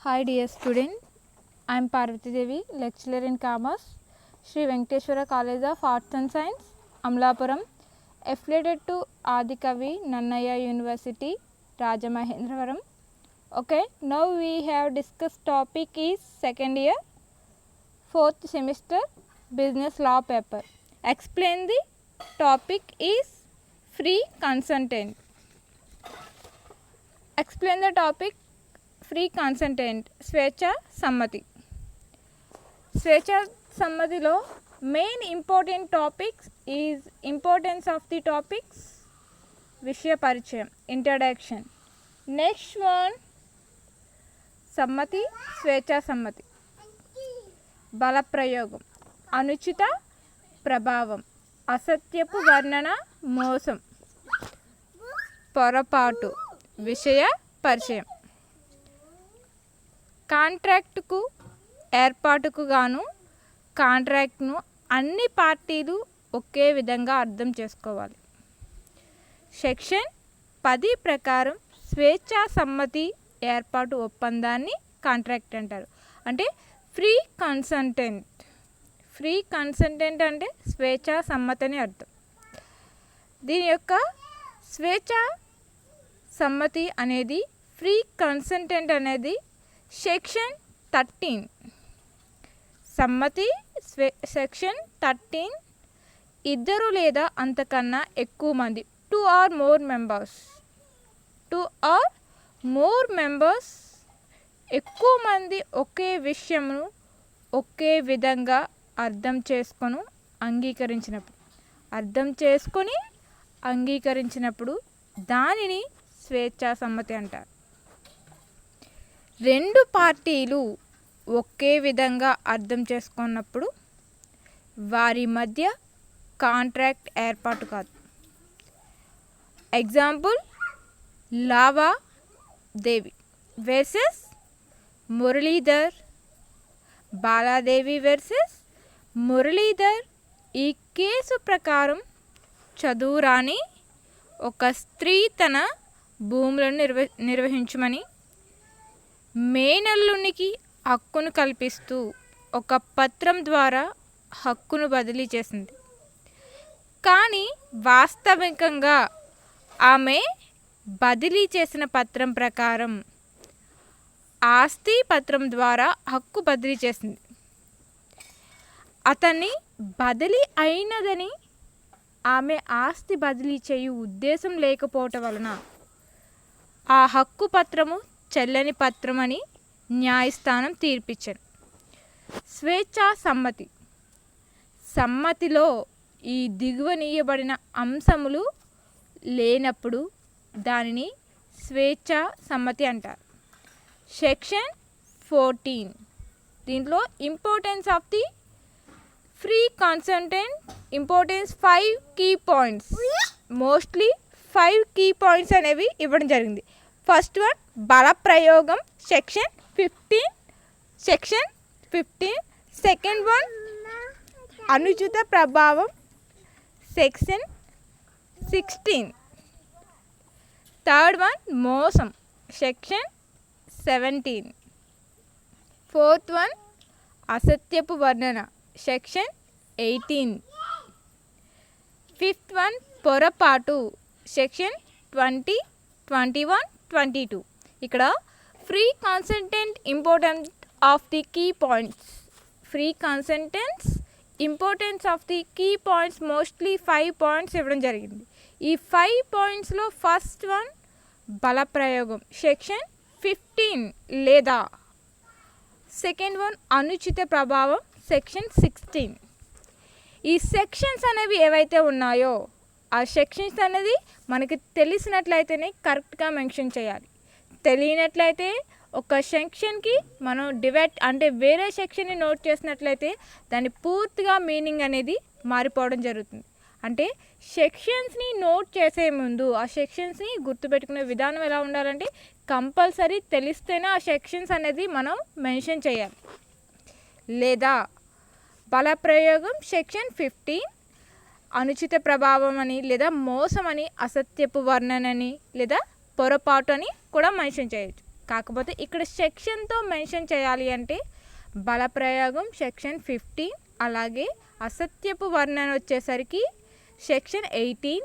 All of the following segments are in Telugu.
Hi dear student, I am Parvati Devi, lecturer in Commerce, Sri Venkateshwara College of Arts and Science, Amlapuram, affiliated to Adikavi Nannaya University, Rajamahendravaram. Okay, now we have discussed topic is second year, 4th semester, business law paper. Explain the topic is free consultant. Explain the topic free consultant స్వేచ్ఛ సమ్మతి. స్వేచ్ఛ సమ్మతిలో main important topics is importance of the topics, విషయ పరిచయం ఇంట్రడక్షన్. నెక్స్ట్ వన్ సమ్మతి, స్వేచ్ఛా సమ్మతి. బలప్రయోగం, అనుచిత ప్రభావం, అసత్యపు వర్ణన, మోసం, పొరపాటు, విషయ పరిచయం. కాంట్రాక్టుకు ఏర్పాటుకు గాను కాంట్రాక్ట్ను అన్ని పార్టీలు ఒకే విధంగా అర్థం చేసుకోవాలి. సెక్షన్ 10 ప్రకారం స్వేచ్ఛా సమ్మతి ఏర్పాటు ఒప్పందాన్ని కాంట్రాక్ట్ అంటారు. అంటే ఫ్రీ కన్సల్టెంట్. ఫ్రీ కన్సల్టెంట్ అంటే స్వేచ్ఛా సమ్మతి అని అర్థం. దీని యొక్క స్వేచ్ఛా సమ్మతి అనేది ఫ్రీ కన్సల్టెంట్ అనేది సెక్షన్ 13 సమ్మతి సెక్షన్ 13 ఇద్దరు లేదా అంతకన్నా ఎక్కువ మంది 2 or more members ఎక్కువ మంది ఒకే విషయమును ఒకే విధంగా అర్థం చేసుకొని అంగీకరించినప్పుడు దానిని స్వేచ్ఛా సమ్మతి అంటారు. రెండు పార్టీలు ఒకే విధంగా అర్థం చేసుకున్నప్పుడు వారి మధ్య కాంట్రాక్ట్ ఏర్పాటు కాదు. ఎగ్జాంపుల్, లావాదేవి వర్సెస్ మురళీధర్, బాలాదేవి వర్సెస్ మురళీధర్. ఈ కేసు ప్రకారం చదువురాని ఒక స్త్రీ తన భూములను నిర్వహించమని మేనల్లునికి హక్కును కల్పిస్తూ ఒక పత్రం ద్వారా హక్కును బదిలీ చేసింది. కానీ వాస్తవికంగా ఆమె బదిలీ చేసిన పత్రం ప్రకారం ఆస్తి పత్రం ద్వారా హక్కు బదిలీ చేసింది. అతన్ని బదిలీ అయినదని ఆమె ఆస్తి బదిలీ చేయు ఉద్దేశం లేకపోవటం వలన ఆ హక్కు పత్రము చెల్లని పత్రం అని న్యాయస్థానం తీర్పిచ్చారు. స్వేచ్ఛా సమ్మతి. సమ్మతిలో ఈ దిగువనీయబడిన అంశములు లేనప్పుడు దానిని స్వేచ్ఛా సమ్మతి అంటారు. సెక్షన్ 14 దీంట్లో importance of the free consultant importance 5 key points, mostly 5 key points అనేవి ఇవ్వడం జరిగింది. ఫస్ట్ వన్ బలప్రయోగం సెక్షన్ 15. సెకండ్ వన్ అనుచిత ప్రభావం సెక్షన్ 16. థర్డ్ వన్ మోసం సెక్షన్ 17. ఫోర్త్ వన్ అసత్యపు వర్ణన సెక్షన్ 18. ఫిఫ్త్ వన్ పొరపాటు సెక్షన్ 20, 21, 22. ఇక్కడ free consultant important of the key points. Free consultants importance of the key points mostly 5 points ఇవ్వడం జరిగింది. ఈ 5 పాయింట్స్లో ఫస్ట్ వన్ బలప్రయోగం సెక్షన్ 15 లేదా సెకండ్ వన్ అనుచిత ప్రభావం సెక్షన్ 16. ఈ సెక్షన్స్ అనేవి ఏవైతే ఉన్నాయో ఆ సెక్షన్స్ అనేది మనకి తెలిసినట్లయితేనే కరెక్ట్గా మెన్షన్ చేయాలి. తెలియనట్లయితే ఒక సెక్షన్కి మనం డివైడ్ అంటే వేరే సెక్షన్ని నోట్ చేసినట్లయితే దాని పూర్తిగా మీనింగ్ అనేది మారిపోవడం జరుగుతుంది. అంటే సెక్షన్స్ని నోట్ చేసే ముందు ఆ సెక్షన్స్ని గుర్తుపెట్టుకునే విధానం ఎలా ఉండాలంటే కంపల్సరీ తెలిస్తేనే ఆ సెక్షన్స్ అనేది మనం మెన్షన్ చేయాలి. లేదా బలప్రయోగం సెక్షన్ 15 అనుచిత ప్రభావం అని లేదా మోసం అని అసత్యపు వర్ణనని లేదా పొరపాటు అని కూడా మెన్షన్ చేయొచ్చు. కాకపోతే ఇక్కడ సెక్షన్తో మెన్షన్ చేయాలి అంటే బలప్రయోగం సెక్షన్ 15, అలాగే అసత్యపు వర్ణన వచ్చేసరికి సెక్షన్ 18,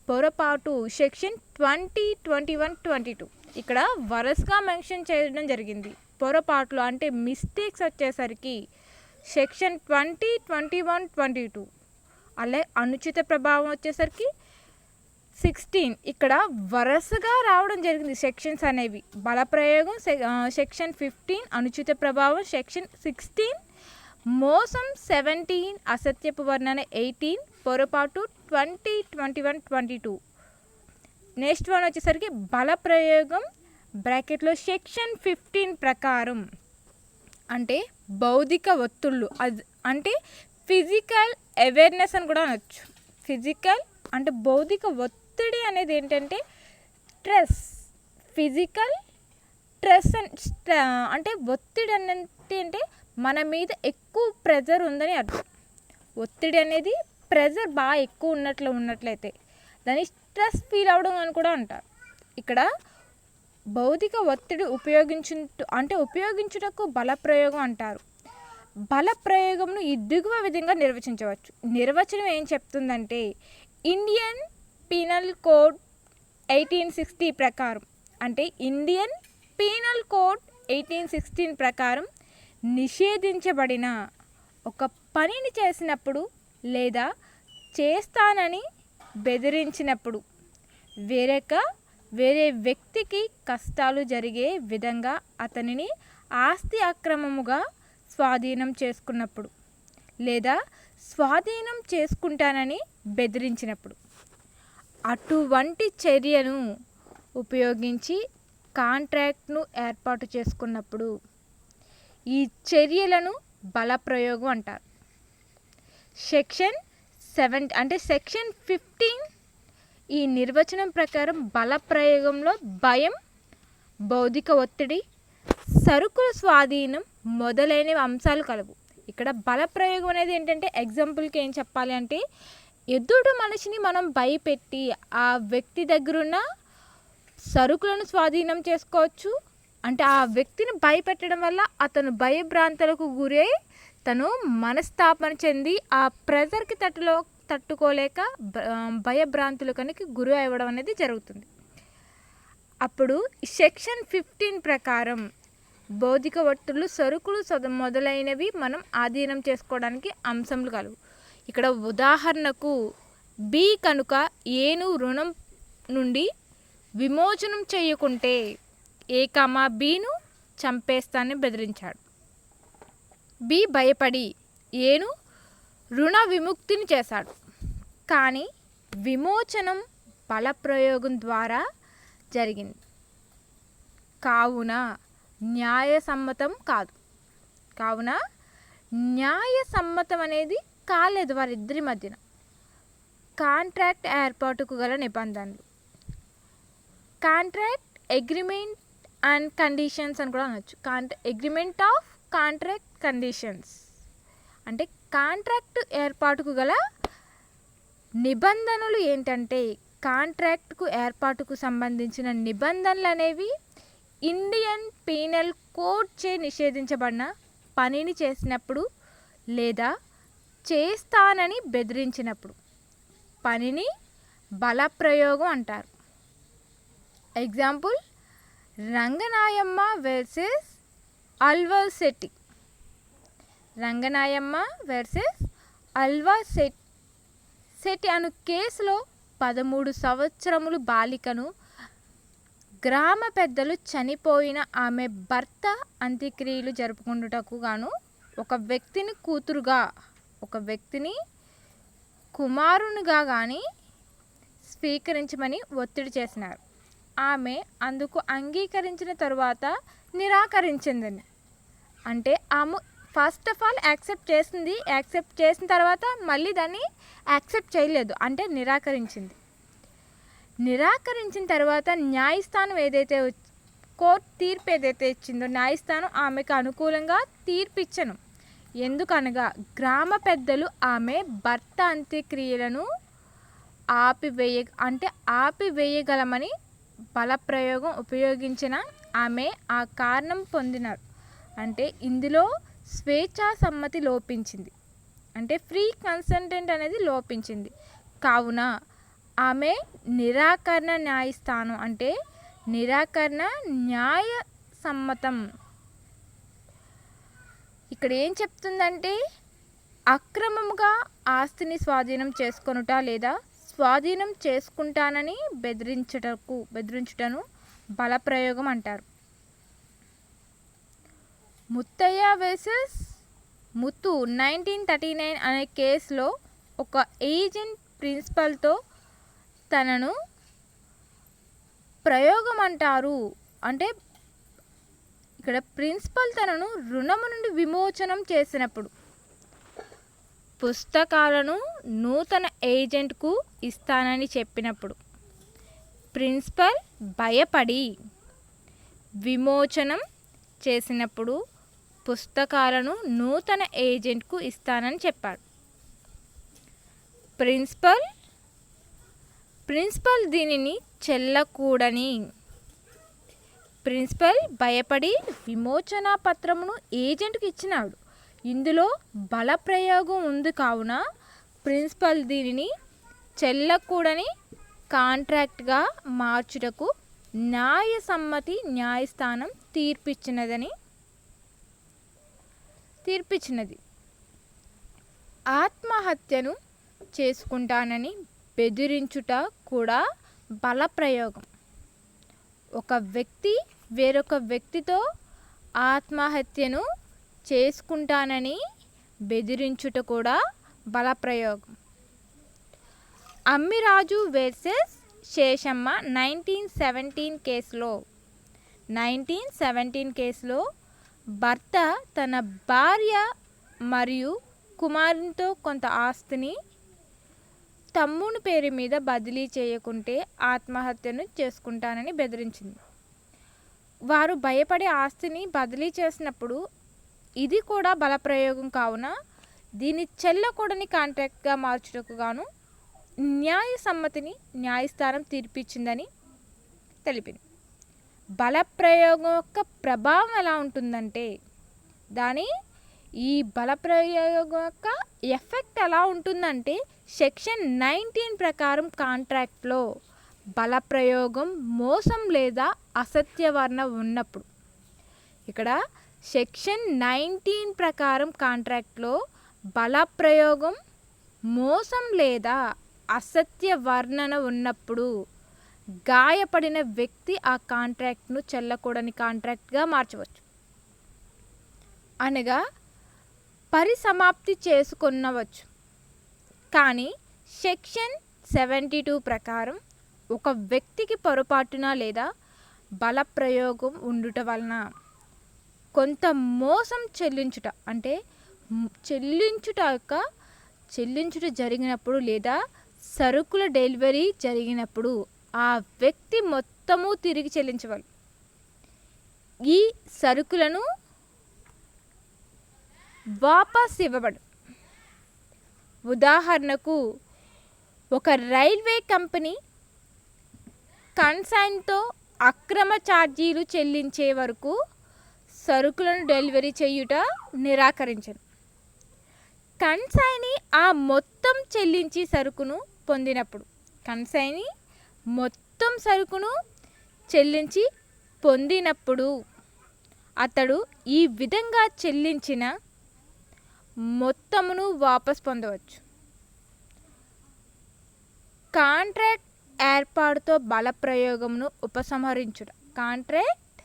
పొరపాటు సెక్షన్ 20, 21, 22. ఇక్కడ వరుసగా మెన్షన్ చేయడం జరిగింది. పొరపాట్లు అంటే మిస్టేక్స్ వచ్చేసరికి సెక్షన్ 20, 21, 22. అలాగే అనుచిత ప్రభావం వచ్చేసరికి 16. ఇక్కడ వరుసగా రావడం జరిగింది సెక్షన్స్ అనేవి. బలప్రయోగం సెక్షన్ 15, అనుచిత ప్రభావం సెక్షన్ 16, మోసం 17, అసత్యపు వర్ణన 18, పొరపాటు 20, 21, 22. నెక్స్ట్ వన్ వచ్చేసరికి బలప్రయోగం బ్రాకెట్లో సెక్షన్ 15 ప్రకారం అంటే భౌతిక ఒత్తిళ్ళు, అంటే ఫిజికల్ అవేర్నెస్ అని కూడా అనొచ్చు. ఫిజికల్ అంటే భౌతిక ఒత్తిడి అనేది ఏంటంటే స్ట్రెస్, ఫిజికల్ స్ట్రెస్ అంటే ఒత్తిడి అంటే మన మీద ఎక్కువ ప్రెజర్ ఉందని అర్థం. ఒత్తిడి అనేది ప్రెజర్ బాగా ఎక్కువ ఉన్నట్లయితే దాన్ని స్ట్రెస్ ఫీల్ అవ్వడం అని కూడా అంటారు. ఇక్కడ భౌతిక ఒత్తిడి ఉపయోగించుటకు బలప్రయోగం అంటారు. బలప్రయోగంను ఈ దిగువ విధంగా నిర్వచించవచ్చు. నిర్వచనం ఏం చెప్తుందంటే ఇండియన్ పీనల్ కోడ్ 1860 ప్రకారం, అంటే ఇండియన్ పీనల్ కోడ్ 1816 ప్రకారం నిషేధించబడిన ఒక పనిని చేసినప్పుడు లేదా చేస్తానని బెదిరించినప్పుడు వేరే వ్యక్తికి కష్టాలు జరిగే విధంగా అతనిని ఆస్తి అక్రమముగా స్వాధీనం చేసుకున్నప్పుడు లేదా స్వాధీనం చేసుకుంటానని బెదిరించినప్పుడు అటువంటి చర్యను ఉపయోగించి కాంట్రాక్ట్ను ఏర్పాటు చేసుకున్నప్పుడు ఈ చర్యలను బలప్రయోగం అంటారు. సెక్షన్ 15 ఈ నిర్వచనం ప్రకారం బలప్రయోగంలో భయం, భౌతిక ఒత్తిడి, సరుకుల స్వాధీనం మొదలైన అంశాలు కలవు. ఇక్కడ బలప్రయోగం అనేది ఏంటంటే ఎగ్జాంపుల్కి ఏం చెప్పాలి అంటే ఎదుటి మనిషిని మనం భయపెట్టి ఆ వ్యక్తి దగ్గరున్న సరుకులను స్వాధీనం చేసుకోవచ్చు. అంటే ఆ వ్యక్తిని భయపెట్టడం వల్ల అతను భయభ్రాంతులకు గురై తను మనస్తాపన చెంది ఆ ప్రెజర్కి తట్టుకోలేక భయభ్రాంతులు కనుక గురి అవ్వడం అనేది జరుగుతుంది. అప్పుడు సెక్షన్ 15 ప్రకారం భౌతిక ఒత్తిళ్లు, సరుకులు మొదలైనవి మనం ఆధీనం చేసుకోవడానికి అంశములు కలవు. ఇక్కడ ఉదాహరణకు బి కనుక ఏను రుణం నుండి విమోచనం చేయకుంటే ఏ బీను చంపేస్తానని బెదిరించాడు. బి భయపడి ఏను రుణ విముక్తిని చేశాడు, కానీ విమోచనం బలప్రయోగం ద్వారా జరిగింది కావున న్యాయసమ్మతం కాదు. న్యాయసమ్మతం అనేది కాలేదు వారిద్దరి మధ్యన. కాంట్రాక్ట్ ఏర్పాటుకు గల నిబంధనలు, కాంట్రాక్ట్ అగ్రిమెంట్ అండ్ కండిషన్స్ అని కూడా అనొచ్చు. అగ్రిమెంట్ ఆఫ్ కాంట్రాక్ట్ కండిషన్స్ అంటే కాంట్రాక్ట్ ఏర్పాటుకు గల నిబంధనలు ఏంటంటే కాంట్రాక్ట్కు ఏర్పాటుకు సంబంధించిన నిబంధనలు అనేవి ఇండియన్ పీనల్ కోడ్ చే నిషేధించబడిన పనిని చేసినప్పుడు లేదా చేస్తానని బెదిరించినప్పుడు పనిని బలప్రయోగం అంటారు. Example Ranganayamma versus Alva Shetty. Ranganayamma versus Alva Shetty అను కేసులో 13 సంవత్సరములు బాలికను గ్రామ పెద్దలు చనిపోయిన ఆమె భర్త అంత్యక్రియలు జరుపుకుంటుటకు గాను ఒక వ్యక్తిని కూతురుగా, ఒక వ్యక్తిని కుమారునిగా కానీ స్వీకరించమని ఒత్తిడి చేసినారు. ఆమె అందుకు అంగీకరించిన తరువాత నిరాకరించిందని. అంటే ఆమె ఫస్ట్ ఆఫ్ ఆల్ యాక్సెప్ట్ చేసిన తర్వాత మళ్ళీ దాన్ని యాక్సెప్ట్ చేయలేదు, అంటే నిరాకరించింది. నిరాకరించిన తర్వాత న్యాయస్థానం ఏదైతే కోర్టు తీర్పు ఏదైతే ఇచ్చిందో న్యాయస్థానం ఆమెకు అనుకూలంగా తీర్పు ఇచ్చను. ఎందుకనగా గ్రామ పెద్దలు ఆమె భర్త అంత్యక్రియలను ఆపివేయగలమని బలప్రయోగం ఉపయోగించిన ఆమె ఆ కారణం పొందినారు. అంటే ఇందులో స్వేచ్ఛా సమ్మతి లోపించింది, అంటే ఫ్రీ కన్సెంటెంట్ అనేది లోపించింది. కావున ఆమె నిరాకరణ న్యాయస్థానం, అంటే నిరాకరణ న్యాయ సమ్మతం. ఇక్కడ ఏం చెప్తుందంటే అక్రమముగా ఆస్తిని స్వాధీనం చేసుకొనుట లేదా స్వాధీనం చేసుకుంటానని బెదిరించుటను బలప్రయోగం అంటారు. ముత్తయ్య వర్సెస్ ముత్తు 1939 అనే కేసులో ఒక ఏజెంట్ ప్రిన్సిపల్తో తనను ప్రయోగం అంటారు. అంటే ఇక్కడ ప్రిన్సిపల్ తనను రుణము నుండి విమోచనం చేసినప్పుడు పుస్తకాలను నూతన ఏజెంట్కు ఇస్తానని చెప్పినప్పుడు ప్రిన్సిపల్ భయపడి విమోచనం చేసినప్పుడు పుస్తకాలను నూతన ఏజెంట్కు ఇస్తానని చెప్పాడు. ప్రిన్సిపల్ దీనిని చెల్లకూడని ప్రిన్సిపల్ భయపడి విమోచన పత్రమును ఏజెంట్కి ఇచ్చినాడు. ఇందులో బలప్రయోగం ఉంది. కావున ప్రిన్సిపల్ దీనిని చెల్లకూడని కాంట్రాక్ట్గా మార్చుటకు న్యాయసమ్మతి న్యాయస్థానం తీర్పిచ్చినది. ఆత్మహత్యను చేసుకుంటానని బెదిరించుట కూడా బలప్రయోగం. ఒక వ్యక్తి వేరొక వ్యక్తితో ఆత్మహత్యను చేసుకుంటానని బెదిరించుట కూడా బలప్రయోగం. అమ్మిరాజు వర్సెస్ శేషమ్మ 1917 కేసులో భర్త తన భార్య మరియు కుమారునితో కొంత ఆస్తిని తమ్ముని పేరు మీద బదిలీ చేయకుంటే ఆత్మహత్యను చేసుకుంటానని బెదిరించింది. వారు భయపడే ఆస్తిని బదిలీ చేసినప్పుడు ఇది కూడా బలప్రయోగం. కావున దీన్ని చెల్లకూడని కాంట్రాక్ట్గా మార్చుటకు గాను న్యాయసమ్మతిని న్యాయస్థానం తీర్పిచ్చిందని తెలిపింది. బలప్రయోగం యొక్క ప్రభావం ఎలా ఉంటుందంటే ఈ బలప్రయోగం యొక్క ఎఫెక్ట్ ఎలా ఉంటుందంటే సెక్షన్ 19 ప్రకారం కాంట్రాక్ట్లో బలప్రయోగం మోసం లేదా అసత్యవర్ణ ఉన్నప్పుడు, ఇక్కడ సెక్షన్ 19 ప్రకారం కాంట్రాక్ట్లో బలప్రయోగం మోసం లేదా అసత్య వర్ణన ఉన్నప్పుడు గాయపడిన వ్యక్తి ఆ కాంట్రాక్ట్ను చెల్లకూడని కాంట్రాక్ట్గా మార్చవచ్చు, అనగా పరిసమాప్తి చేసుకొనవచ్చు. కానీ సెక్షన్ 72 ప్రకారం ఒక వ్యక్తికి పొరపాటున లేదా బలప్రయోగం ఉండుట వలన కొంత మోసం చెల్లించుట, అంటే చెల్లించుట జరిగినప్పుడు లేదా సరుకుల డెలివరీ జరిగినప్పుడు ఆ వ్యక్తి మొత్తము తిరిగి చెల్లించవాలి. ఈ సరుకులను వాపస్ ఇవ్వబడు. ఉదాహరణకు ఒక రైల్వే కంపెనీ కన్సైన్తో అక్రమ ఛార్జీలు చెల్లించే వరకు సరుకులను డెలివరీ చేయుట నిరాకరించను. కన్సైనీ ఆ మొత్తం చెల్లించి సరుకును పొందినప్పుడు, కన్సైనీ మొత్తం సరుకును చెల్లించి పొందినప్పుడు అతడు ఈ విధంగా చెల్లించిన మొత్తమును వాపస్ పొందవచ్చు. కాంట్రాక్ట్ ఏర్పాటుతో బలప్రయోగమును ఉపసంహరించుట. కాంట్రాక్ట్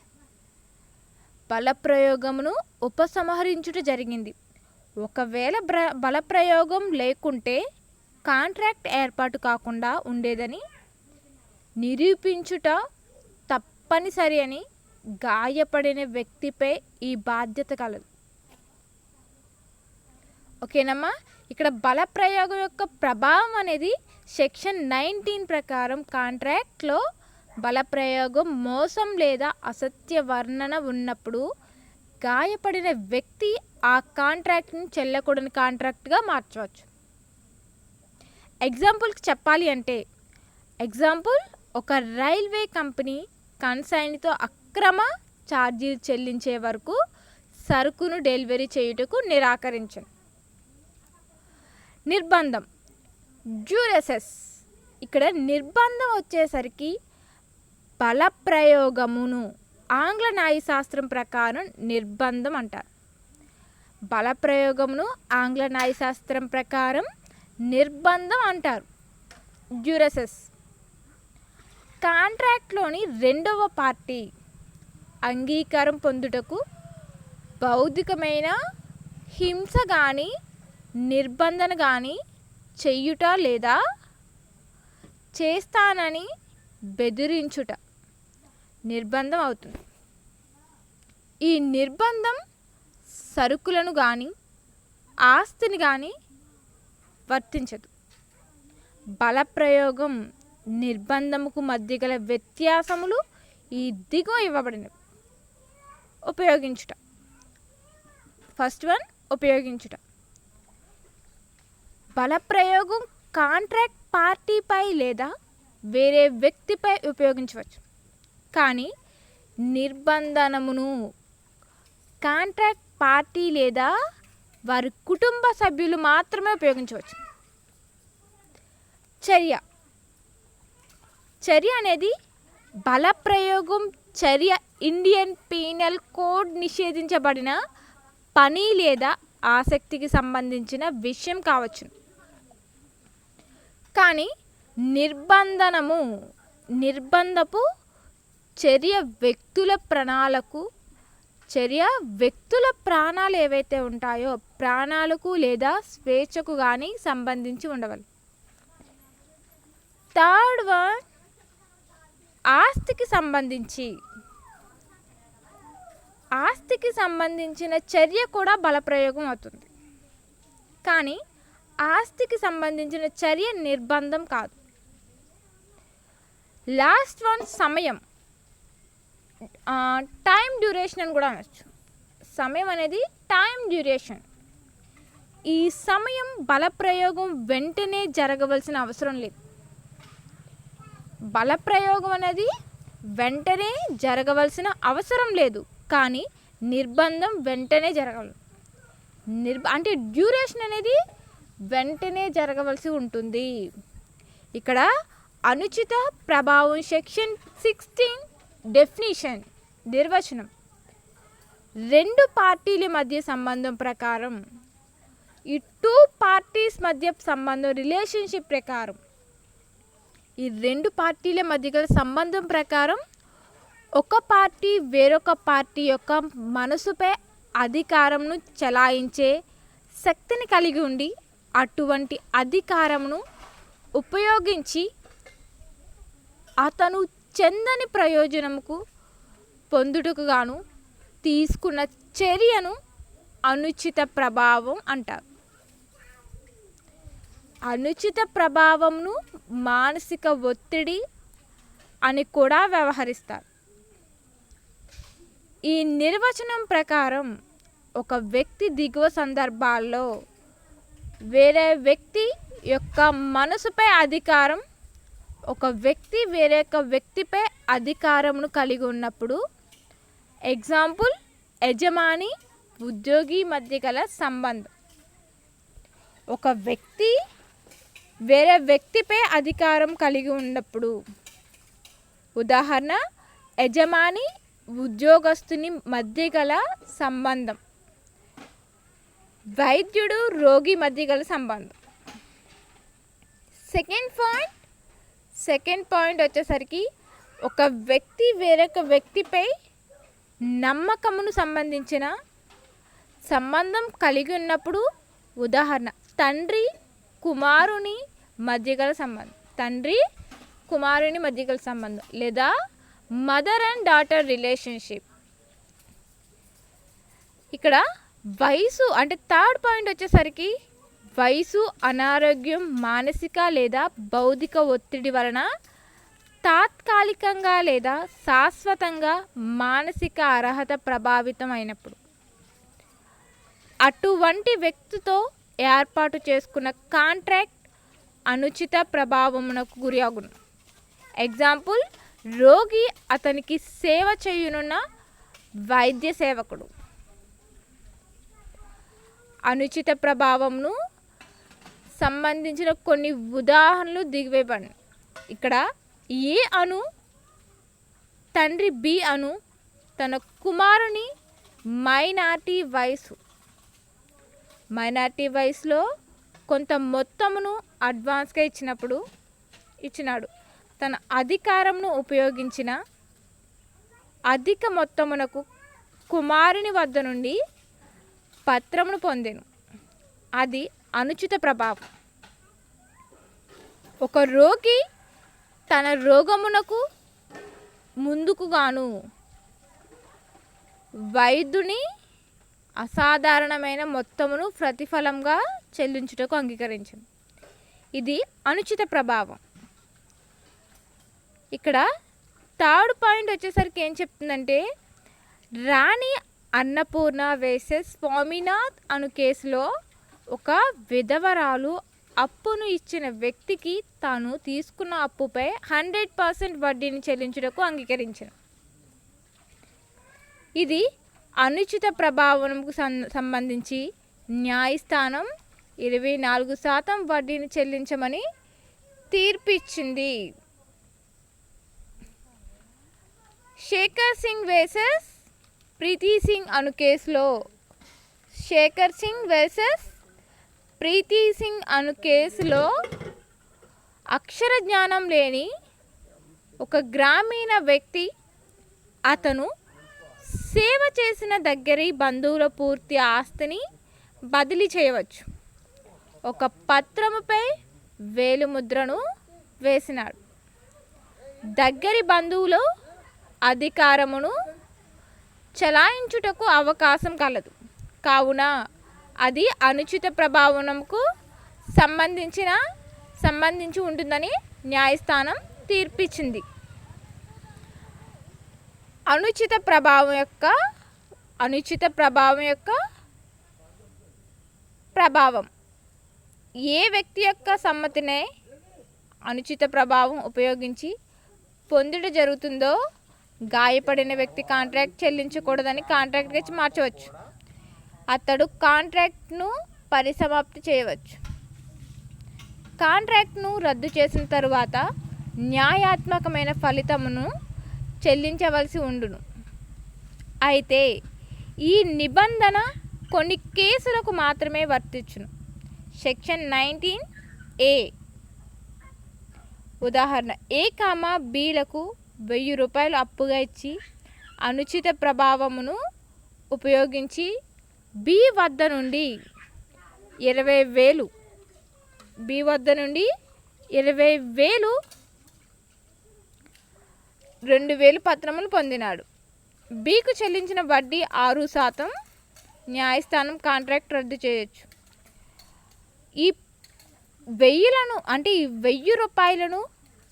బలప్రయోగమును ఉపసంహరించుట జరిగింది. ఒకవేళ బలప్రయోగం లేకుంటే కాంట్రాక్ట్ ఏర్పాటు కాకుండా ఉండేదని నిరూపించుట తప్పనిసరి అని గాయపడిన వ్యక్తిపై ఈ బాధ్యత కలదు. ఓకేనమ్మా. ఇక్కడ బలప్రయోగం యొక్క ప్రభావం అనేది సెక్షన్ 19 ప్రకారం కాంట్రాక్ట్లో బలప్రయోగం మోసం లేదా అసత్య వర్ణన ఉన్నప్పుడు గాయపడిన వ్యక్తి ఆ కాంట్రాక్ట్ని చెల్లకూడని కాంట్రాక్ట్గా మార్చవచ్చు. ఎగ్జాంపుల్కి చెప్పాలి అంటే ఒక రైల్వే కంపెనీ కన్సైన్తో అక్రమ ఛార్జీలు చెల్లించే వరకు సరుకును డెలివరీ చేయుటకు నిరాకరించను. నిర్బంధం డ్యూరెసెస్. ఇక్కడ నిర్బంధం వచ్చేసరికి బలప్రయోగమును ఆంగ్ల న్యాయశాస్త్రం ప్రకారం నిర్బంధం అంటారు. బలప్రయోగమును ఆంగ్ల న్యాయశాస్త్రం ప్రకారం నిర్బంధం అంటారు. డ్యూరెసెస్. కాంట్రాక్ట్లోని రెండవ పార్టీ అంగీకారం పొందుటకు భౌతికమైన హింస కానీ నిర్బంధన కానీ చెయ్యుట లేదా చేస్తానని బెదిరించుట నిర్బంధం అవుతుంది. ఈ నిర్బంధం సరుకులను కానీ ఆస్తిని కానీ వర్తించదు. బలప్రయోగం నిర్బంధముకు మధ్య గల వ్యత్యాసములు ఈ దిగువ ఇవ్వబడినవి. ఉపయోగించుట. ఫస్ట్ వన్ ఉపయోగించుట. బలప్రయోగం కాంట్రాక్ట్ పార్టీపై లేదా వేరే వ్యక్తిపై ఉపయోగించవచ్చు, కానీ నిర్బంధనమును కాంట్రాక్ట్ పార్టీ లేదా వారి కుటుంబ సభ్యులు మాత్రమే ఉపయోగించవచ్చు. చర్య. చర్య అనేది బలప్రయోగం చర్య ఇండియన్ పీనల్ కోడ్ నిషేధించబడిన పని లేదా ఆసక్తికి సంబంధించిన విషయం కావచ్చు, కానీ నిర్బంధపు చర్య వ్యక్తుల ప్రాణాలు ఏవైతే ఉంటాయో ప్రాణాలకు లేదా స్వేచ్ఛకు కానీ సంబంధించి ఉండవాలి. థర్డ్ వన్ ఆస్తికి సంబంధించిన చర్య కూడా బలప్రయోగం అవుతుంది, కానీ ఆస్తికి సంబంధించిన చర్య నిర్బంధం కాదు. లాస్ట్ వన్ సమయం. టైం డ్యూరేషన్ అని కూడా అనొచ్చు. సమయం అనేది టైం డ్యూరేషన్. ఈ సమయం బలప్రయోగం వెంటనే జరగవలసిన అవసరం లేదు. బలప్రయోగం అనేది వెంటనే జరగవలసిన అవసరం లేదు, కానీ నిర్బంధం వెంటనే జరగదు. అంటే డ్యూరేషన్ అనేది వెంటనే జరగవలసి ఉంటుంది. ఇక్కడ అనుచిత ప్రభావం సెక్షన్ 16 డెఫినిషన్ నిర్వచనం. రెండు పార్టీల మధ్య సంబంధం ప్రకారం, ఈ టూ పార్టీస్ మధ్య సంబంధం రిలేషన్షిప్ ప్రకారం, ఈ రెండు పార్టీల మధ్య గల సంబంధం ప్రకారం ఒక పార్టీ వేరొక పార్టీ యొక్క మనసుపై అధికారంను చలాయించే శక్తిని కలిగి ఉండి అటువంటి అధికారమును ఉపయోగించి అతను చెందని ప్రయోజనముకు పొందుటకు గాను తీసుకున్న చర్యను అనుచిత ప్రభావం అంటారు. అనుచిత ప్రభావంను మానసిక ఒత్తిడి అని కూడా వ్యవహరిస్తారు. ఈ నిర్వచనం ప్రకారం ఒక వ్యక్తి దిగువ సందర్భాల్లో వేరే వ్యక్తి యొక్క మనసుపై అధికారం, ఒక వ్యక్తి వేరే వ్యక్తిపై అధికారమును కలిగి ఉన్నప్పుడు, ఎగ్జాంపుల్ యజమాని ఉద్యోగి మధ్య గల సంబంధం. ఒక వ్యక్తి వేరే వ్యక్తిపై అధికారం కలిగి ఉన్నప్పుడు, ఉదాహరణ యజమాని ఉద్యోగస్తుని మధ్య గల సంబంధం, వైద్యుడు రోగి మధ్య గల సంబంధం. సెకండ్ పాయింట్ వచ్చేసరికి ఒక వ్యక్తి వేరొక వ్యక్తిపై నమ్మకమును సంబంధించిన సంబంధం కలిగి ఉన్నప్పుడు, ఉదాహరణ తండ్రి కుమారుని మధ్య గల సంబంధం లేదా మదర్ అండ్ డాటర్ రిలేషన్షిప్. ఇక్కడ వయసు అంటే థర్డ్ పాయింట్ వచ్చేసరికి వయసు, అనారోగ్యం, మానసిక లేదా బౌద్ధిక ఒత్తిడి వలన తాత్కాలికంగా లేదా శాశ్వతంగా మానసిక అర్హత ప్రభావితం అయినప్పుడు అటువంటి వ్యక్తితో ఏర్పాటు చేసుకున్న కాంట్రాక్ట్ అనుచిత ప్రభావమునకు గురి అగును. ఎగ్జాంపుల్, రోగి అతనికి సేవ చేయునున్న వైద్య సేవకుడు. అనుచిత ప్రభావంను సంబంధించిన కొన్ని ఉదాహరణలు దిగివేయబడి. ఇక్కడ ఏ అను తండ్రి బి అను తన కుమారుని మైనారిటీ వయసులో కొంత మొత్తమును అడ్వాన్స్గా ఇచ్చినాడు. తన అధికారంను ఉపయోగించిన అధిక మొత్తమునకు కుమారుని వద్ద నుండి పత్రమును పొందెను. అది అనుచిత ప్రభావం. ఒక రోగి తన రోగమునకు ముందుకుగాను వైద్యుని అసాధారణమైన మొత్తమును ప్రతిఫలంగా చెల్లించుటకు అంగీకరించింది. ఇది అనుచిత ప్రభావం. ఇక్కడ థర్డ్ పాయింట్ వచ్చేసరికి ఏం చెప్తుందంటే, రాణి అన్నపూర్ణ వేసెస్ స్వామినాథ్ అను కేసులో ఒక విధవరాలు అప్పును ఇచ్చిన వ్యక్తికి తాను తీసుకున్న అప్పుపై 100% వడ్డీని చెల్లించుటకు అంగీకరించింది. ఇది అనుచిత ప్రభావంకు సంబంధించి న్యాయస్థానం 24% వడ్డీని చెల్లించమని తీర్పు ఇచ్చింది. శేఖర్ సింగ్ వేసెస్ ప్రీతి సింగ్ అను కేసులో అక్షర జ్ఞానం లేని ఒక గ్రామీణ వ్యక్తి అతను సేవ చేసిన దగ్గరి బంధువుల పూర్తి ఆస్తిని బదిలీ చేయవచ్చు. ఒక పత్రముపై వేలిముద్రను వేసినాడు. దగ్గరి బంధువులు అధికారమును చలాయించుటకు అవకాశం కలదు. కావున అది అనుచిత ప్రభావంకు సంబంధించి ఉంటుందని న్యాయస్థానం తీర్పిచ్చింది. అనుచిత ప్రభావం యొక్క ప్రభావం ఏ వ్యక్తి యొక్క సమ్మతినే అనుచిత ప్రభావం ఉపయోగించి పొందుట జరుగుతుందో గాయపడిన వ్యక్తి కాంట్రాక్ట్ చెల్లించకూడదని కాంట్రాక్ట్గా మార్చవచ్చు. అతడు కాంట్రాక్ట్ను పరిసమాప్తి చేయవచ్చు. కాంట్రాక్ట్ను రద్దు చేసిన తరువాత న్యాయాత్మకమైన ఫలితమును చెల్లించవలసి ఉండును. అయితే ఈ నిబంధన కొన్ని కేసులకు మాత్రమే వర్తించును. సెక్షన్ 19A ఉదాహరణ, A, Bలకు 1000 రూపాయలు అప్పుగా ఇచ్చి అనుచిత ప్రభావమును ఉపయోగించి B వద్ద నుండి 20,000 2,000 పత్రములు పొందినాడు. Bకు చెల్లించిన వడ్డీ 6%. న్యాయస్థానం కాంట్రాక్ట్ రద్దు చేయొచ్చు. ఈ 1000 రూపాయలను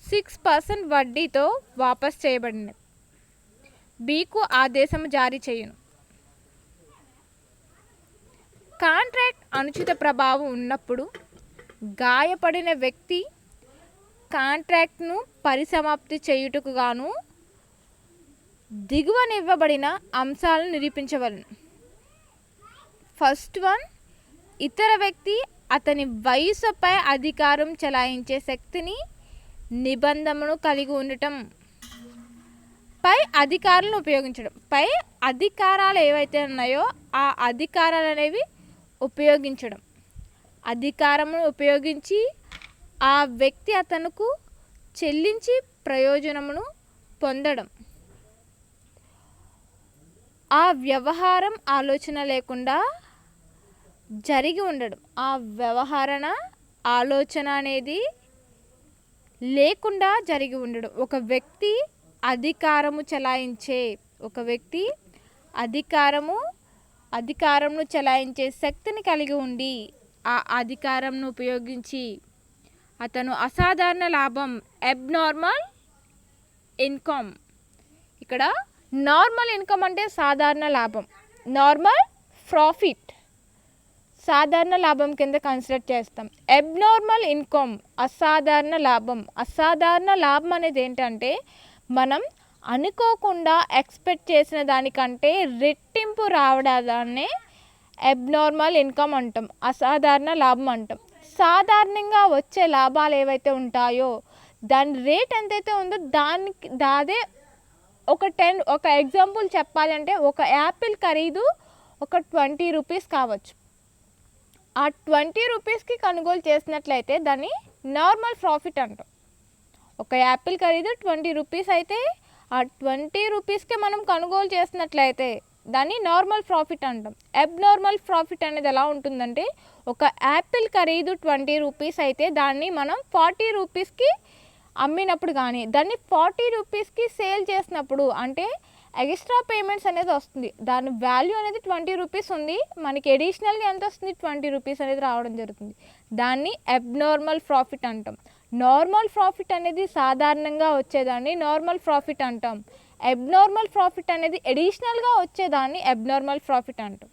6% వడ్డీతో వాపస్ చేయబడినది. Bకు ఆదేశం జారీ చేయును. కాంట్రాక్ట్ అనుచిత ప్రభావం ఉన్నప్పుడు గాయపడిన వ్యక్తి కాంట్రాక్ట్ను పరిసమాప్తి చేయుటకు గాను దిగువనివ్వబడిన అంశాలను నిరూపించవలెను. ఫస్ట్ వన్, ఇతర వ్యక్తి అతని వయసుపై అధికారం చెలాయించే శక్తిని నిబంధనను కలిగి ఉండటం. పై అధికారాలను ఉపయోగించడం. పై అధికారాలు ఏవైతే ఉన్నాయో ఆ అధికారాలు అనేవి ఉపయోగించడం. అధికారమును ఉపయోగించి ఆ వ్యక్తి అతనుకు చెల్లించి ప్రయోజనమును పొందడం. ఆ వ్యవహారం ఆలోచన లేకుండా జరిగి ఉండడం. ఆ వ్యవహారణ ఆలోచన అనేది లేకుండా జరిగి ఉండడం. ఒక వ్యక్తి అధికారమును చలాయించే శక్తిని కలిగి ఉండి ఆ అధికారంను ఉపయోగించి అతను అసాధారణ లాభం, అబ్నార్మల్ ఇన్కమ్. ఇక్కడ నార్మల్ ఇన్కమ్ అంటే సాధారణ లాభం, నార్మల్ ప్రాఫిట్ సాధారణ లాభం కింద కన్సిడర్ చేస్తాం. అబ్నార్మల్ ఇన్కమ్ అసాధారణ లాభం. అసాధారణ లాభం అనేది ఏంటంటే మనం అనుకోకుండా ఎక్స్పెక్ట్ చేసిన దానికంటే రెట్టింపు రావడాన్నే అబ్నార్మల్ ఇన్కమ్ అంటాం, అసాధారణ లాభం అంటాం. సాధారణంగా వచ్చే లాభాలు ఏవైతే ఉంటాయో దాని రేట్ ఎంతైతే ఉందో దాదే ఒక ఎగ్జాంపుల్ చెప్పాలంటే ఒక యాపిల్ ఖరీదు ఒక 20 రూపీస్ కావచ్చు. ఆ 20 రూపీస్కి కొనుగోలు చేసినట్లయితే దాన్ని నార్మల్ ప్రాఫిట్ అంటాం. ఒక యాపిల్ ఖరీదు 20 రూపీస్ అయితే ఆ 20 రూపీస్కే మనం కొనుగోలు చేసినట్లయితే దాన్ని నార్మల్ ప్రాఫిట్ అంటాం. అబ్నార్మల్ ప్రాఫిట్ అనేది ఎలా ఉంటుందంటే ఒక యాపిల్ ఖరీదు 20 రూపీస్ అయితే దాన్ని మనం 40 రూపీస్కి అమ్మినప్పుడు కానీ దాన్ని 40 రూపీస్కి సేల్ చేసినప్పుడు అంటే ఎక్స్ట్రా పేమెంట్స్ అనేది వస్తుంది. దాని వాల్యూ అనేది 20 రూపీస్ ఉంది, మనకి ఎడిషనల్గా ఎంత వస్తుంది 20 రూపీస్ అనేది రావడం జరుగుతుంది. దాన్ని అబ్నార్మల్ ప్రాఫిట్ అంటాం. నార్మల్ ప్రాఫిట్ అనేది సాధారణంగా వచ్చేదాన్ని నార్మల్ ప్రాఫిట్ అంటాం. అబ్నార్మల్ ప్రాఫిట్ అనేది ఎడిషనల్గా వచ్చేదాన్ని అబ్నార్మల్ ప్రాఫిట్ అంటాం.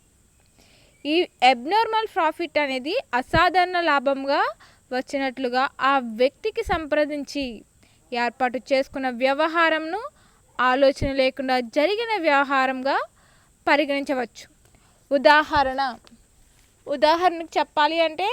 ఈ అబ్నార్మల్ ప్రాఫిట్ అనేది అసాధారణ లాభంగా వచ్చినట్లుగా ఆ వ్యక్తికి సంప్రదించి ఏర్పాటు చేసుకున్న వ్యవహారంను ఆలోచన లేకుండా జరిగిన వ్యవహారంగా పరిగణించవచ్చు. ఉదాహరణకు చెప్పాలి అంటే